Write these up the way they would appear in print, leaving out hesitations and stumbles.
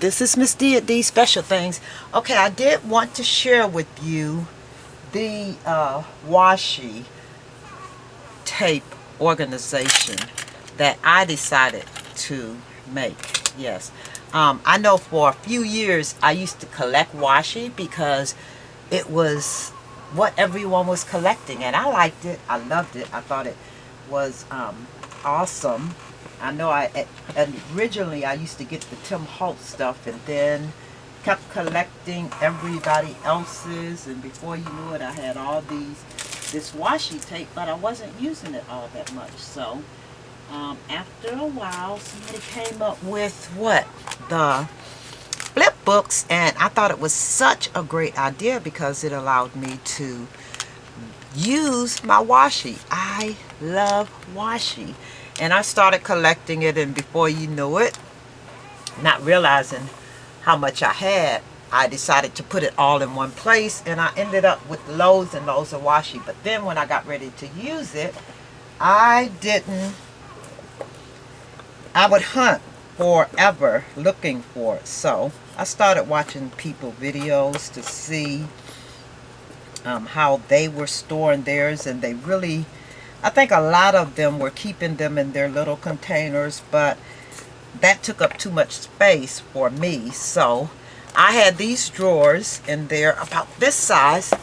this is Miss D at D Special Things. Okay, I did want to share with you the Washi Tape organization that I decided to make. Yes. I know for a few years I used to collect washi because it was what everyone was collecting, and I liked it. I loved it. I thought it was awesome. I know originally I used to get the Tim Holtz stuff and then kept collecting everybody else's, and before you knew it I had all this washi tape, but I wasn't using it all that much. So after a while somebody came up with the flip books, and I thought it was such a great idea because it allowed me to use my washi. I love washi, and I started collecting it, and before you knew it, not realizing how much I had, I decided to put it all in one place, and I ended up with loads and loads of washi. But then when I got ready to use it, I would hunt forever looking for it. So I started watching people videos to see how they were storing theirs, and they really, I think a lot of them were keeping them in their little containers, but that took up too much space for me. So I had these drawers in there about this size,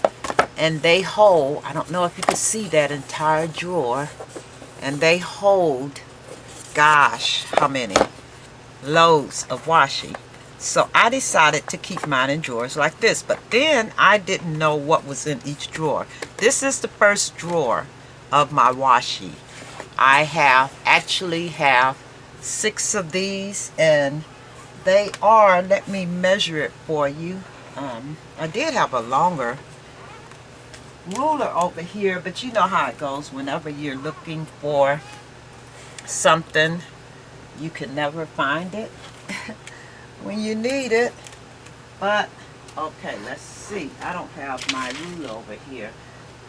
and they hold, I don't know if you can see that entire drawer, and they hold, gosh, how many? Loads of washi. So I decided to keep mine in drawers like this, but then I didn't know what was in each drawer. This is the first drawer of my washi. I actually have 6 of these, and they are, let me measure it for you. I did have a longer ruler over here, but you know how it goes. Whenever you're looking for something, you can never find it when you need it. But okay, let's see. I don't have my ruler over here.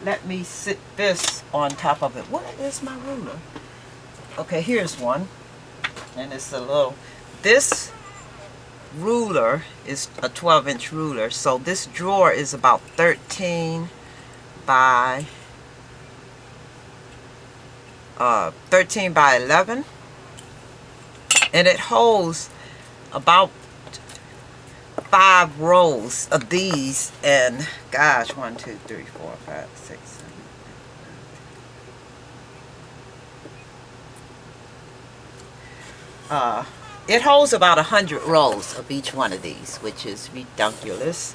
Let me sit this on top of it. Where is my ruler? Okay, here's one, and it's a little, this ruler is a 12-inch ruler, so this drawer is about 13 by 11, and it holds about 5 rows of these, and gosh, 1 2 3 4 5 6 7 8 it holds about 100 rows of each one of these, which is ridiculous.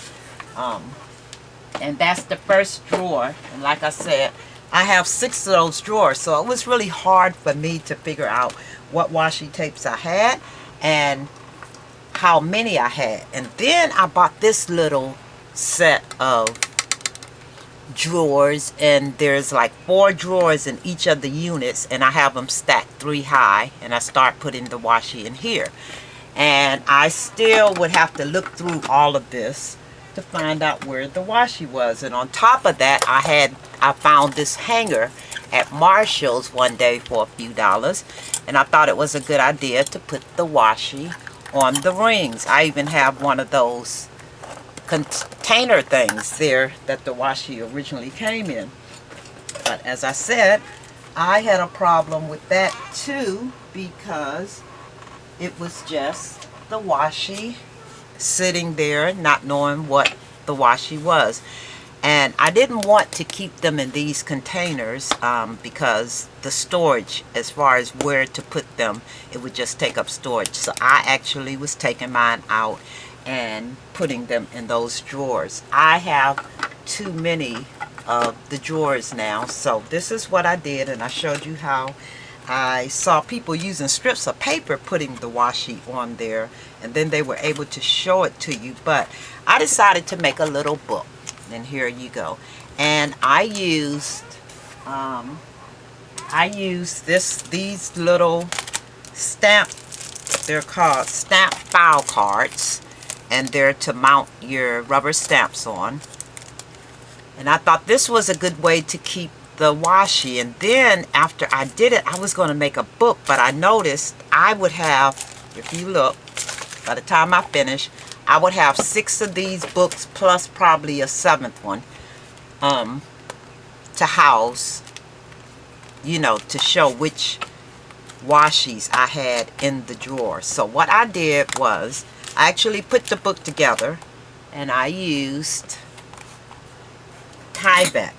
And that's the first drawer, and like I said, I have 6 of those drawers, so it was really hard for me to figure out what washi tapes I had and how many I had. And then I bought this little set of drawers, and there's like 4 drawers in each of the units, and I have them stacked 3 high, and I start putting the washi in here. And I still would have to look through all of this to find out where the washi was. And on top of that, I found this hanger at Marshall's one day for a few dollars, and I thought it was a good idea to put the washi on the rings. I even have one of those container things there that the washi originally came in. But as I said, I had a problem with that too, because it was just the washi sitting there not knowing what the washi was. And I didn't want to keep them in these containers because the storage, as far as where to put them, it would just take up storage. So I actually was taking mine out and putting them in those drawers. I have too many of the drawers now, so this is what I did, and I showed you how I saw people using strips of paper putting the washi on there, and then they were able to show it to you. But I decided to make a little book, and here you go. And I used these little they're called stamp file cards, and they're to mount your rubber stamps on. And I thought this was a good way to keep the washi. And then after I did it, I was going to make a book, but I noticed I would have, if you look, by the time I finish, I would have 6 of these books plus probably a 7th one to house, you know, to show which washies I had in the drawer. So what I did was I actually put the book together, and I used Tyvek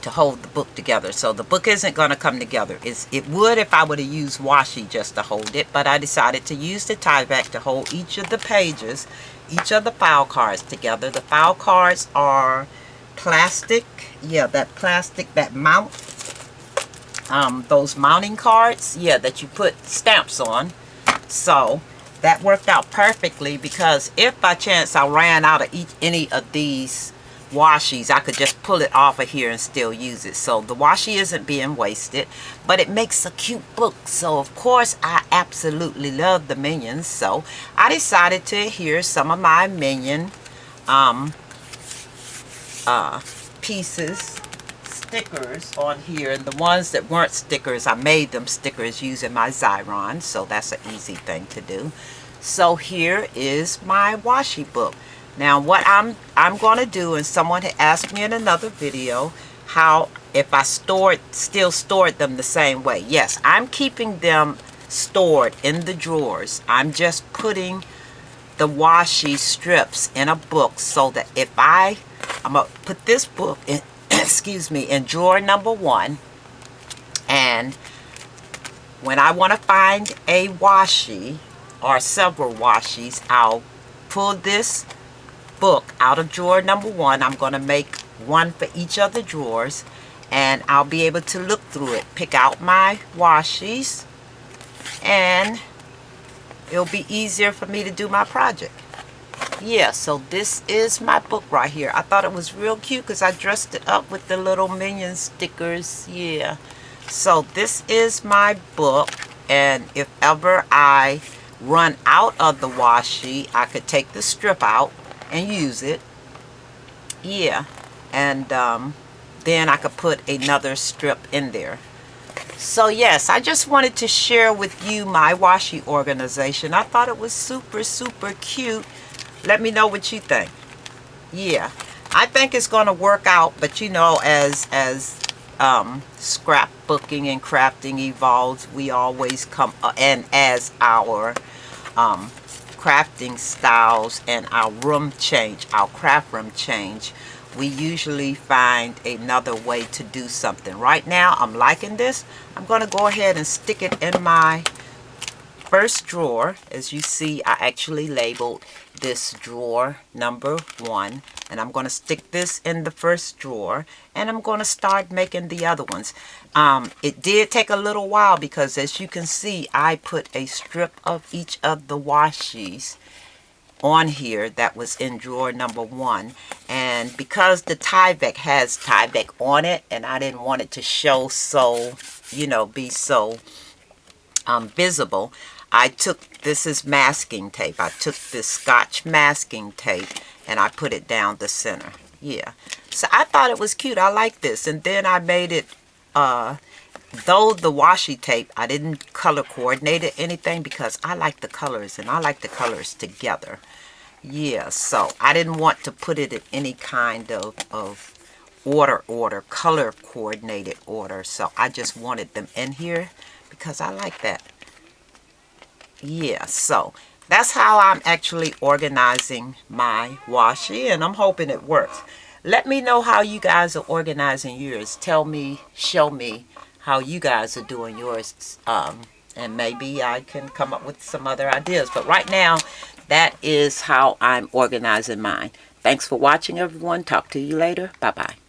to hold the book together. So the book isn't going to come together. It would if I would have used washi just to hold it, but I decided to use the Tyvek to hold each of the pages, each of the file cards together. The file cards are plastic. Yeah, that plastic that mount. Those mounting cards, yeah, that you put stamps on. So that worked out perfectly, because if by chance I ran out of any of these washies, I could just pull it off of here and still use it. So the washi isn't being wasted, but it makes a cute book. So of course I absolutely love the Minions, so I decided to adhere some of my Minion pieces, stickers on here, and the ones that weren't stickers, I made them stickers using my Xyron, so that's an easy thing to do. So here is my washi book. Now what I'm going to do, and someone had asked me in another video how if I still stored them the same way. Yes, I'm keeping them stored in the drawers. I'm just putting the washi strips in a book, so that if I'm going to put this book in excuse me, in drawer number 1, and when I want to find a washi or several washis, I'll pull this book out of drawer number 1. I'm going to make one for each of the drawers, and I'll be able to look through it, pick out my washis, and it'll be easier for me to do my project. Yeah, so this is my book right here. I thought it was real cute because I dressed it up with the little Minion stickers. Yeah, so this is my book, and if ever I run out of the washi, I could take the strip out and use it. Yeah, and then I could put another strip in there. So yes, I just wanted to share with you my washi organization. I thought it was super, super cute. Let me know what you think. Yeah, I think it's going to work out, but you know, as scrapbooking and crafting evolves, we always come, and as our crafting styles and our craft room change, we usually find another way to do something. Right now, I'm liking this. I'm going to go ahead and stick it in my first drawer. As you see, I actually labeled this drawer number 1, and I'm going to stick this in the first drawer, and I'm going to start making the other ones. It did take a little while because, as you can see, I put a strip of each of the washis on here that was in drawer number 1, and because the Tyvek has Tyvek on it, and I didn't want it to show so, you know, be so visible, this is masking tape. I took this Scotch masking tape and I put it down the center. Yeah, so I thought it was cute. I like this. And then I made it, though the washi tape, I didn't color coordinate it anything because I like the colors, and I like the colors together. Yeah, so I didn't want to put it in any kind of color coordinated order. So I just wanted them in here because I like that. Yeah, so that's how I'm actually organizing my washi, and I'm hoping it works. Let me know how you guys are organizing yours. Tell me, show me how you guys are doing yours, and maybe I can come up with some other ideas. But right now, that is how I'm organizing mine. Thanks for watching, everyone. Talk to you later. Bye-bye.